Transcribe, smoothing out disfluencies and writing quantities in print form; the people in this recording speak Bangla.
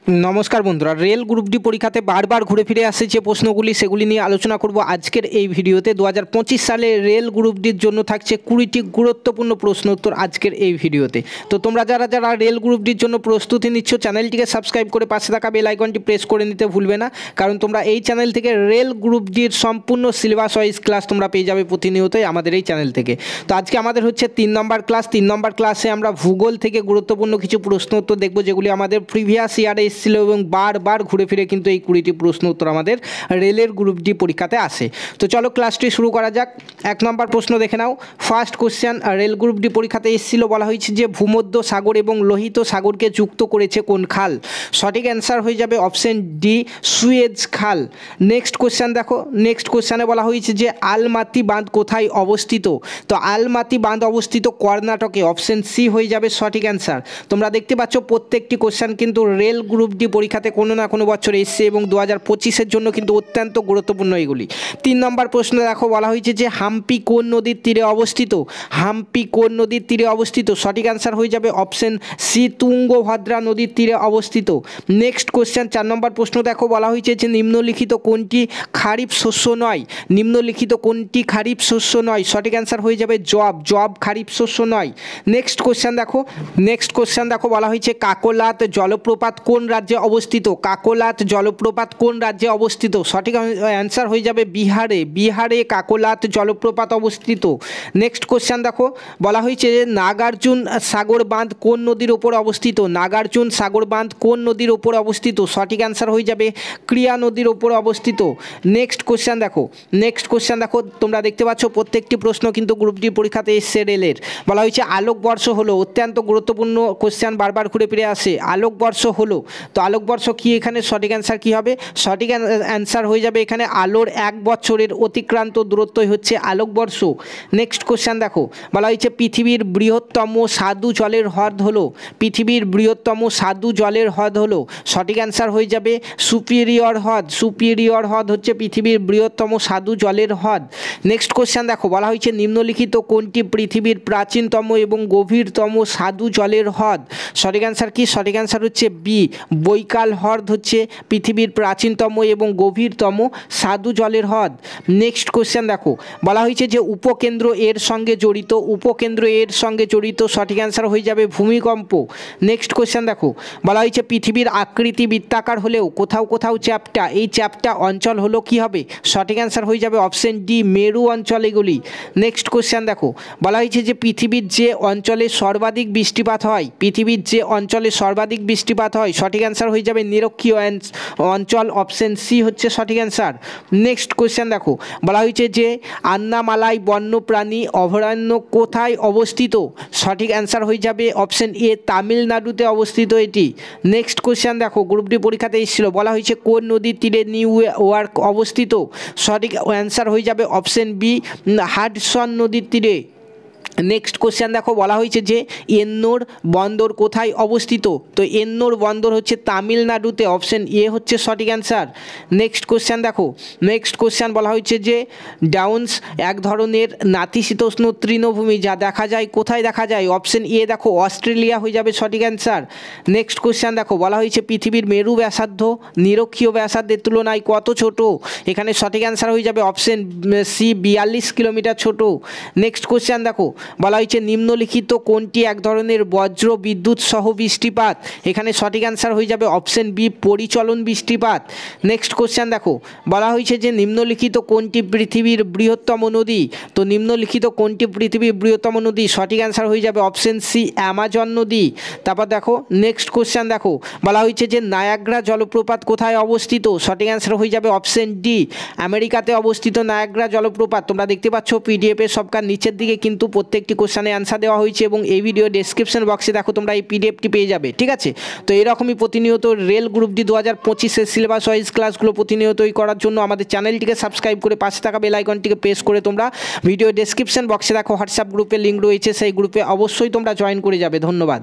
नमस्कार बंधुरा रेल ग्रुप डी परीक्षाते बार बार घुरे फिरे आसे जे प्रश्नगुली सेगुली निये आलोचना करब आजकेर एई भिडियोते 2025 साले रेल ग्रुप डिर जोन्नो थाकছে 20টি गुरुत्वपूर्ण प्रश्न उत्तर आजकेर एई भिडियोते। तो तोमरा जारा जारा रेल ग्रुप डिर जोन्नो प्रस्तुति निচ্ছ চ্যানেলটিকে সাবস্ক্রাইব করে পাশে থাকা বেল আইকনটি প্রেস করে নিতে ভুলবে না, কারণ তোমরা এই চ্যানেল থেকে রেল গ্রুপ ডির সম্পূর্ণ সিলেবাস ওয়াইজ ক্লাস তোমরা পেয়ে যাবে প্রতিনিয়তই আমাদের এই চ্যানেল থেকে। তো আজকে আমাদের হচ্ছে 3 নম্বর ক্লাস। 3 নম্বর ক্লাসে আমরা ভূগোল থেকে গুরুত্বপূর্ণ কিছু প্রশ্ন উত্তর দেখব যেগুলি আমাদের প্রিভিয়াস ইয়ারে এসেছিল এবং বারবার ঘুরে ফিরে কিন্তু এই 20টি প্রশ্ন উত্তর আমাদের রেলের গ্রুপ ডি পরীক্ষাতে আসে। তো চলো ক্লাসটি শুরু করা যাক। 1 নম্বর প্রশ্ন দেখে নাও। First question, rail group D পরীক্ষাতে এসেছিল, বলা হয়েছে যে ভূমধ্য সাগর এবং লোহিত সাগরকে যুক্ত করেছে কোন খাল? সঠিক অ্যান্সার হয়ে যাবে অপশন ডি, সুয়েজ খাল। নেক্সট কোশ্চেন দেখো। নেক্সট কোশ্চেনে বলা হয়েছে যে আলমাতি বাঁধ কোথায় অবস্থিত? তো আলমাতি বাঁধ অবস্থিত কর্ণাটকে, অপশন সি হয়ে যাবে সঠিক অ্যান্সার। তোমরা দেখতে পাচ্ছ প্রত্যেকটি কোশ্চেন কিন্তু রেল গ্রুপ ডি পরীক্ষাতে কোনো না কোনো বছরে এসছে এবং 2025-এর জন্য কিন্তু অত্যন্ত গুরুত্বপূর্ণ এগুলি। 3 নম্বর প্রশ্ন দেখো, বলা হয়েছে যে হাম্পি কোন নদীর তীরে অবস্থিত? হাম্পি কোন নদীর তীরে অবস্থিত? সঠিক অ্যান্সার হয়ে যাবে অপশন সি, তুঙ্গভদ্রা নদীর তীরে অবস্থিত। নেক্সট কোশ্চেন 4 নম্বর প্রশ্ন দেখো, বলা হয়েছে যে নিম্নলিখিত কোনটি খারিফ শস্য নয়? নিম্নলিখিত কোনটি খারিফ শস্য নয়? সঠিক অ্যান্সার হয়ে যাবে জব। জব খারিফ শস্য নয়। নেক্সট কোশ্চেন দেখো। নেক্সট কোশ্চেন দেখো, বলা হয়েছে কাকোলাত জলপ্রপাত কোন রাজ্যে অবস্থিত? কাকোলাত জলপ্রপাত কোন রাজ্যে অবস্থিত? সঠিক অ্যান্সার হয়ে যাবে বিহারে। বিহারে কাকোলাত জলপ্রপাত অবস্থিত। নেক্সট কোশ্চেন দেখো, বলা হয়েছে যে নাগার্জুন সাগর বাঁধ কোন নদীর ওপর অবস্থিত? নাগার্জুন সাগর বাঁধ কোন নদীর ওপর অবস্থিত? সঠিক অ্যান্সার হয়ে যাবে ক্রিয়া নদীর ওপর অবস্থিত। নেক্সট কোশ্চেন দেখো। নেক্সট কোশ্চেন দেখো, তোমরা দেখতে পাচ্ছ প্রত্যেকটি প্রশ্ন কিন্তু গ্রুপ ডি পরীক্ষাতে এসছে রেলের। বলা হয়েছে আলোকবর্ষ হলো, অত্যন্ত গুরুত্বপূর্ণ কোশ্চেন বারবার ঘুরে ফিরে আসে। আলোকবর্ষ হলো, তো আলোকবর্ষ কি? এখানে সঠিক অ্যান্সার কি হবে? সঠিক অ্যান্সার হয়ে যাবে এখানে আলোর 1 বছরের অতিক্রান্ত দূরত্বই হচ্ছে আলোকবর্ষ। নেক্সট কোশ্চেন দেখো, বলা হয়েছে পৃথিবীর বৃহত্তম স্বাদু জলের হ্রদ হলো। পৃথিবীর বৃহত্তম স্বাদু জলের হ্রদ হলো। সঠিক অ্যান্সার হয়ে যাবে সুপিরিয়র হ্রদ। সুপিরিয়র হ্রদ হচ্ছে পৃথিবীর বৃহত্তম স্বাদু জলের হ্রদ। নেক্সট কোশ্চেন দেখো, বলা হয়েছে নিম্নলিখিত কোনটি পৃথিবীর প্রাচীনতম এবং গভীরতম স্বাদু জলের হ্রদ? সঠিক অ্যান্সার কি? সঠিক অ্যান্সার হচ্ছে বি, বৈকাল হ্রদ হচ্ছে পৃথিবীর প্রাচীনতম এবং গভীরতম স্বাদু জলের হ্রদ। নেক্সট কোশ্চেন দেখো, বলা হয়েছে যে উপকেন্দ্র এর সঙ্গে জড়িত। উপকেন্দ্র এর সঙ্গে জড়িত। সঠিক অ্যান্সার হয়ে যাবে ভূমিকম্প। নেক্সট কোশ্চেন দেখো, বলা হয়েছে পৃথিবীর আকৃতি বৃত্তাকার হলেও কোথাও কোথাও চ্যাপ্টা, এই চ্যাপ্টা অঞ্চল হলো কি হবে? সঠিক অ্যান্সার হয়ে যাবে অপশন ডি, মেরু অঞ্চল এগুলি। নেক্সট কোশ্চেন দেখো, বলা হয়েছে যে পৃথিবীর যে অঞ্চলে সর্বাধিক বৃষ্টিপাত হয়, পৃথিবীর যে অঞ্চলে সর্বাধিক বৃষ্টিপাত হয়, সঠিক অ্যান্সার হয়ে যাবে নিরক্ষীয় অঞ্চল। অপশন সি হচ্ছে সঠিক অ্যান্সার। নেক্সট কোশ্চেন দেখো, বলা হয়েছে যে আন্নামালাই বন্যপ্রাণী অভয়ারণ্য কোথায় অবস্থিত? সঠিক অ্যান্সার হয়ে যাবে অপশন এ, তামিলনাড়ুতে অবস্থিত এটি। নেক্সট কোশ্চেন দেখো, গ্রুপ ডি পরীক্ষাতে এসেছিল, বলা হয়েছে কোন নদীর তীরে নিউ ইয়র্ক অবস্থিত? সঠিক অ্যান্সার হয়ে যাবে অপশন বি, হাডসন নদীর তীরে। নেক্সট কোশ্চেন দেখো, বলা হয়েছে যে এন্নোর বন্দর কোথায় অবস্থিত? তো এন্নোর বন্দর হচ্ছে তামিলনাড়ুতে। অপশন এ হচ্ছে সঠিক অ্যান্সার। নেক্সট কোশ্চেন দেখো। নেক্সট কোশ্চেন বলা হয়েছে যে ডাউন্স এক ধরনের নাতিশীতোষ্ণ তৃণভূমি যা দেখা যায় কোথায় দেখা যায়? অপশন এ দেখো অস্ট্রেলিয়া হয়ে যাবে সঠিক অ্যান্সার। নেক্সট কোশ্চেন দেখো, বলা হয়েছে পৃথিবীর মেরু ব্যাসার্ধ নিরক্ষীয় ব্যাসার্ধের তুলনায় কত ছোট? এখানে সঠিক অ্যান্সার হয়ে যাবে অপশন সি, 42 কিলোমিটার ছোট। নেক্সট কোশ্চেন দেখো, বলা হয়েছে নিম্নলিখিত কোনটি এক ধরনের বজ্র বিদ্যুৎ সহ বৃষ্টিপাত? এখানে সঠিক অ্যান্সার হয়ে যাবে অপশন বি, পরিচলন বৃষ্টিপাত। নেক্সট কোশ্চেন দেখো, বলা হয়েছে যে নিম্নলিখিত কোনটি পৃথিবীর বৃহত্তম নদী? তো নিম্নলিখিত কোনটি পৃথিবীর বৃহত্তম নদী? সঠিক অ্যান্সার হয়ে যাবে অপশন সি, অ্যামাজন নদী। তারপর দেখো নেক্সট কোশ্চেন দেখো, বলা হয়েছে যে নায়াগ্রা জলপ্রপাত কোথায় অবস্থিত? সঠিক অ্যান্সার হয়ে যাবে অপশন ডি, আমেরিকাতে অবস্থিত নায়াগ্রা জলপ্রপাত। তোমরা দেখতে পাচ্ছ পিডিএফের সবকার নিচের দিকে কিন্তু প্রত্যেকটি কোশ্চেনে অ্যান্সার দেওয়া হয়েছে এবং এই ভিডিও ডেসক্রিপশন বক্সে দেখো তোমরা এই পিডিএফটি পেয়ে যাবে। ঠিক আছে, তো এরকমই প্রতিনিয়ত রেল গ্রুপ ডি 2025-এর সিলেবাস ওয়াইজ ক্লাসগুলো প্রতিনিয়তই করার জন্য আমাদের চ্যানেলটিকে সাবস্ক্রাইব করে পাশে থাকা বেল আইকনটিকে প্রেস করে তোমরা ভিডিও ডেসক্রিপশন বক্সে দেখো হোয়াটসঅ্যাপ গ্রুপের লিঙ্ক রয়েছে, সেই গ্রুপে অবশ্যই তোমরা জয়েন করে যাবে। ধন্যবাদ।